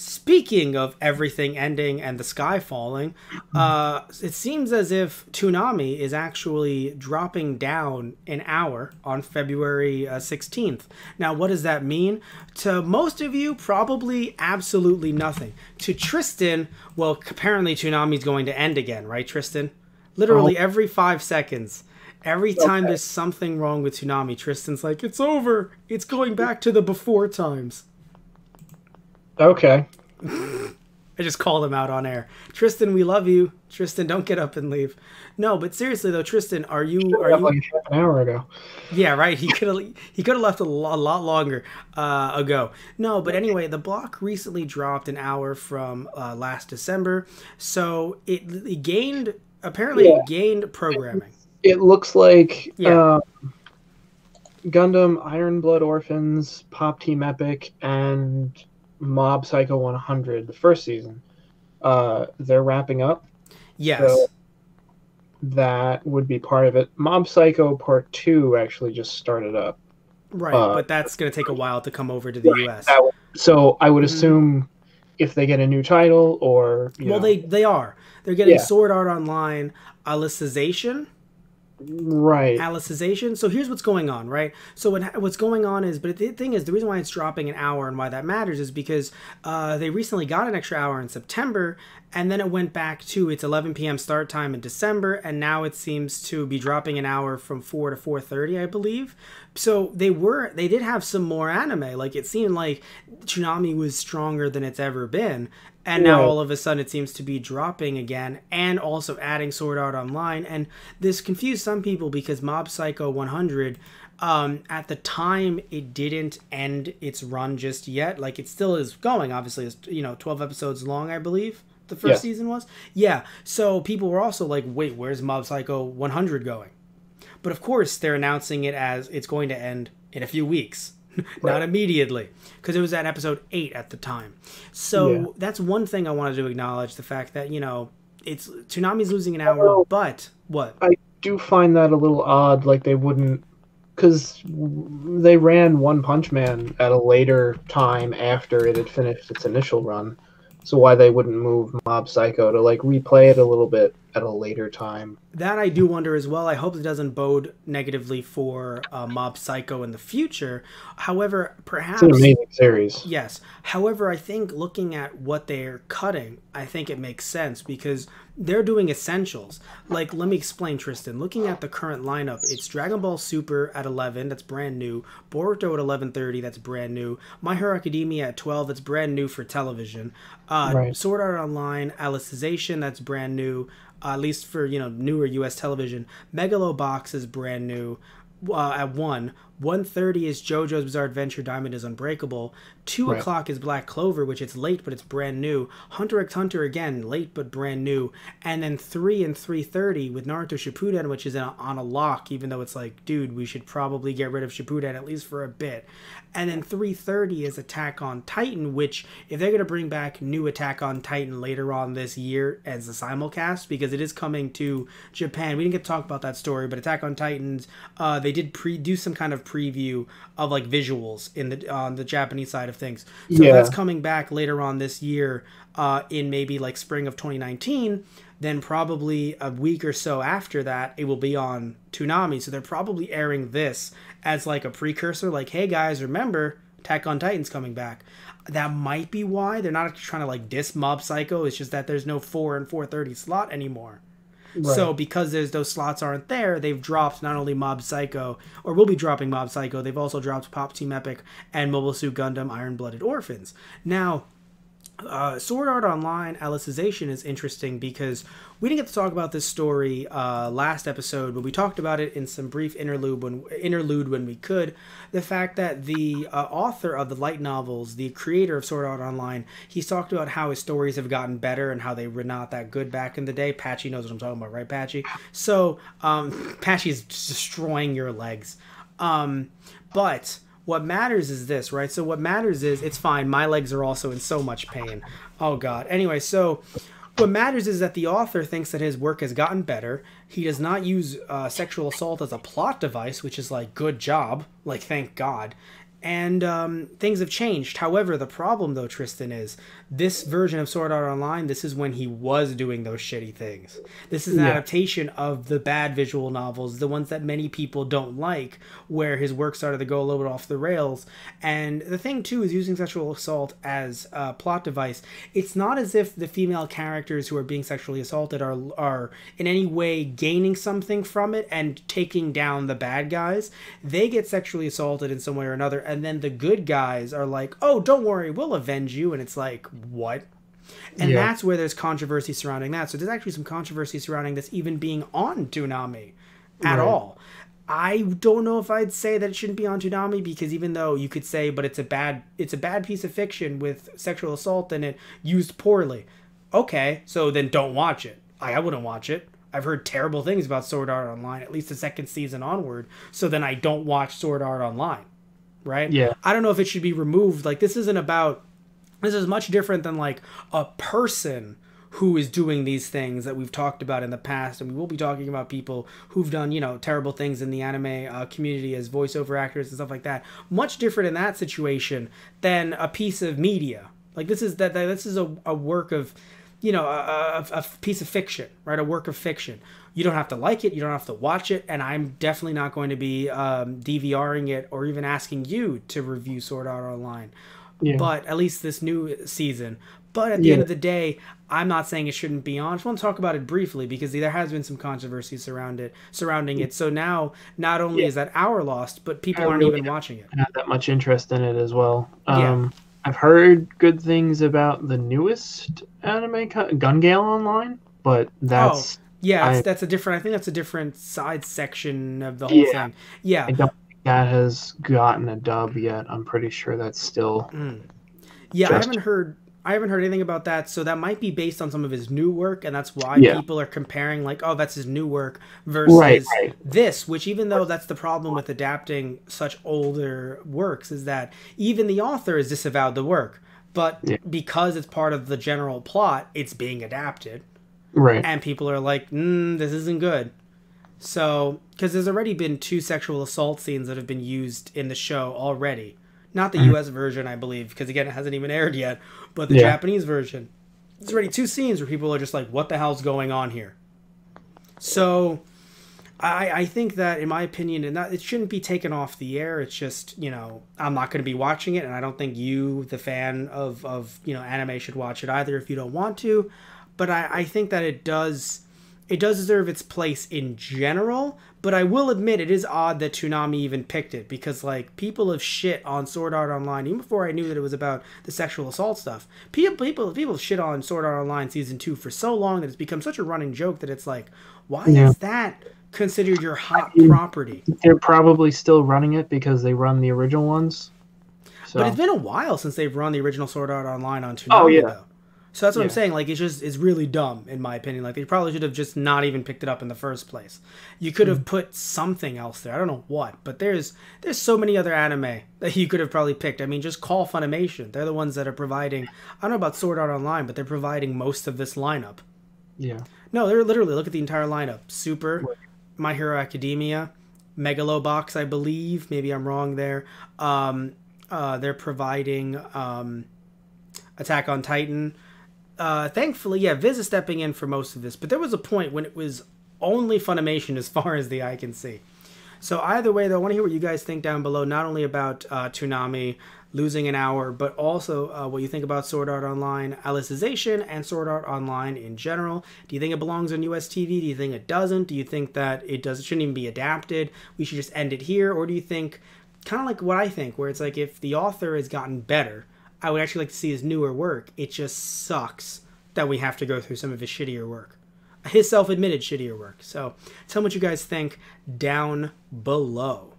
Speaking of everything ending and the sky falling, it seems as if Toonami is actually dropping down an hour on February 16th. Now, what does that mean? To most of you, probably absolutely nothing. To Tristan, well, apparently Toonami's going to end again, right, Tristan? Literally every 5 seconds. Every time there's something wrong with Toonami, Tristan's like, it's over. It's going back to the before times. Okay. I just called him out on air. Tristan, we love you. Tristan, don't get up and leave. No, but seriously though, Tristan, are you Like half an hour ago? Yeah, right. He could have left a lot longer ago. No, but anyway, the block recently dropped an hour from last December, so it gained it gained programming. It looks like Gundam, Iron Blood Orphans, Pop Team Epic, and Mob Psycho 100, the first season, they're wrapping up. Yes. So that would be part of it. Mob Psycho Part 2 actually just started up. Right, but that's going to take a while to come over to the US. So I would assume if they get a new title or... Well, they are. They're getting Sword Art Online Alicization. Right. Alicization. So here's what's going on, right? So what's going on is, but the thing is, the reason why it's dropping an hour and why that matters is because they recently got an extra hour in September, and then it went back to its 11 p.m. start time in December, and now it seems to be dropping an hour from 4 to 4:30, I believe. So they did have some more anime. Like, it seemed like Toonami was stronger than it's ever been. And now all of a sudden it seems to be dropping again, and also adding Sword Art Online. And this confused some people because Mob Psycho 100, at the time, it didn't end its run just yet. Like, it still is going, obviously. It's, 12 episodes long, I believe the first season was. Yeah, so people were also like, wait, where's Mob Psycho 100 going? But of course, they're announcing it as it's going to end in a few weeks. Not immediately, because it was at episode 8 at the time. So that's one thing I wanted to acknowledge, the fact that, it's Toonami's losing an hour, but what? I do find that a little odd, like they wouldn't, because they ran One Punch Man at a later time after it had finished its initial run. So why they wouldn't move Mob Psycho to like replay it a little bit at a later time. That I do wonder as well. I hope it doesn't bode negatively for Mob Psycho in the future. However, perhaps... It's an amazing series. Yes. However, I think looking at what they're cutting, I think it makes sense because they're doing essentials. Like, let me explain, Tristan. Looking at the current lineup, it's Dragon Ball Super at 11, that's brand new. Boruto at 11:30, that's brand new. My Hero Academia at 12, that's brand new for television. Sword Art Online, Alicization, that's brand new. At least for, newer U.S. television. Megalobox is brand new at 1. 1:30 is JoJo's Bizarre Adventure Diamond is Unbreakable. 2 o'clock is Black Clover, which it's late, but it's brand new. Hunter x Hunter, again, late, but brand new. And then 3 and 3:30 with Naruto Shippuden, which is on a lock, even though it's like, dude, we should probably get rid of Shippuden at least for a bit. And then 3:30 is Attack on Titan, which, if they're going to bring back new Attack on Titan later on this year as a simulcast, because it is coming to Japan. We didn't get to talk about that story, but Attack on Titans, they did do some kind of preview of like visuals on the Japanese side of things. So if that's coming back later on this year, in maybe like spring of 2019, then probably a week or so after that, it will be on Toonami. So they're probably airing this as like a precursor, like, hey guys, remember Attack on Titan's coming back. That might be why they're not trying to like diss Mob Psycho. It's just that there's no 4 and 4:30 slot anymore. Right. So because those slots aren't there, they've dropped not only Mob Psycho, or will be dropping Mob Psycho, they've also dropped Pop Team Epic and Mobile Suit Gundam Iron Blooded Orphans. Now, Sword Art Online Alicization is interesting because we didn't get to talk about this story last episode, but we talked about it in some brief interlude when we could. The fact that the author of the light novels, the creator of Sword Art Online, he's talked about how his stories have gotten better and how they were not that good back in the day. Patchy knows what I'm talking about, right, Patchy? So, Patchy's destroying your legs. But what matters is this, right? So what matters is, it's fine. My legs are also in so much pain. Oh, God. Anyway, so what matters is that the author thinks that his work has gotten better. He does not use sexual assault as a plot device, which is like, good job. Like, thank God. And things have changed. However, the problem, though, Tristan, is this version of Sword Art Online, this is when he was doing those shitty things. This is an adaptation of the bad visual novels, the ones that many people don't like, where his work started to go a little bit off the rails. And the thing, too, is using sexual assault as a plot device. It's not as if the female characters who are being sexually assaulted are in any way gaining something from it and taking down the bad guys. They get sexually assaulted in some way or another, and then the good guys are like, oh, don't worry, we'll avenge you. And it's like, what? And that's where there's controversy surrounding that. So there's actually some controversy surrounding this even being on Toonami at all. I don't know if I'd say that it shouldn't be on Toonami, because even though you could say, but it's a bad piece of fiction with sexual assault in it used poorly. Okay, so then don't watch it. I wouldn't watch it. I've heard terrible things about Sword Art Online, at least the second season onward. So then I don't watch Sword Art Online. Right? Yeah. I don't know if it should be removed. Like, this is much different than like a person who is doing these things that we've talked about in the past, and we will be talking about people who've done, you know, terrible things in the anime community as voiceover actors and stuff like that. Much different in that situation than a piece of media. Like, this is a work of, you know, a piece of fiction, right? A work of fiction. You don't have to like it. You don't have to watch it. And I'm definitely not going to be DVRing it or even asking you to review Sword Art Online. Yeah. But at least this new season. But at the end of the day, I'm not saying it shouldn't be on. I just want to talk about it briefly because there has been some controversy surrounding it. So now, not only is that hour lost, but people aren't even watching it. Not that much interest in it as well. I've heard good things about the newest anime, Gun Gale Online, but that's... that's a different. I think that's a different side section of the whole thing. Yeah, I don't think that has gotten a dub yet. I'm pretty sure that's still. Yeah, I haven't heard anything about that. So that might be based on some of his new work, and that's why people are comparing, like, oh, that's his new work versus this. Which, even though that's the problem with adapting such older works, is that even the author has disavowed the work, but because it's part of the general plot, it's being adapted. Right. And people are like, this isn't good. So, because there's already been 2 sexual assault scenes that have been used in the show already. Not the U.S. version, I believe, because, again, it hasn't even aired yet. But the Japanese version. There's already 2 scenes where people are just like, what the hell's going on here? So, I think that, in my opinion, it shouldn't be taken off the air. It's just, you know, I'm not going to be watching it. And I don't think you, the fan of you know, anime, should watch it either if you don't want to. But I think that it does deserve its place in general. But I will admit it is odd that Toonami even picked it, because, like, people have shit on Sword Art Online even before I knew that it was about the sexual assault stuff. People shit on Sword Art Online season 2 for so long that it's become such a running joke that it's like, why is that considered your hot property? They're probably still running it because they run the original ones. So. But it's been a while since they've run the original Sword Art Online on Toonami, though. So that's what I'm saying. Like, it's really dumb, in my opinion. Like, they probably should have just not even picked it up in the first place. You could have put something else there. I don't know what, but there's so many other anime that you could have probably picked. I mean, just call Funimation. They're the ones that are providing, I don't know about Sword Art Online, but they're providing most of this lineup. Yeah. No, they're literally, look at the entire lineup. Super, My Hero Academia, Megalobox, I believe. Maybe I'm wrong there. They're providing Attack on Titan. Thankfully, Viz is stepping in for most of this, but there was a point when it was only Funimation as far as the eye can see. So either way, though, I want to hear what you guys think down below, not only about Toonami losing an hour, but also what you think about Sword Art Online Alicization and Sword Art Online in general. Do you think it belongs on US TV? Do you think it doesn't? Do you think that it shouldn't even be adapted? We should just end it here? Or do you think, kind of like what I think, where it's like if the author has gotten better, I would actually like to see his newer work. It just sucks that we have to go through some of his shittier work. His self-admitted shittier work. So tell me what you guys think down below.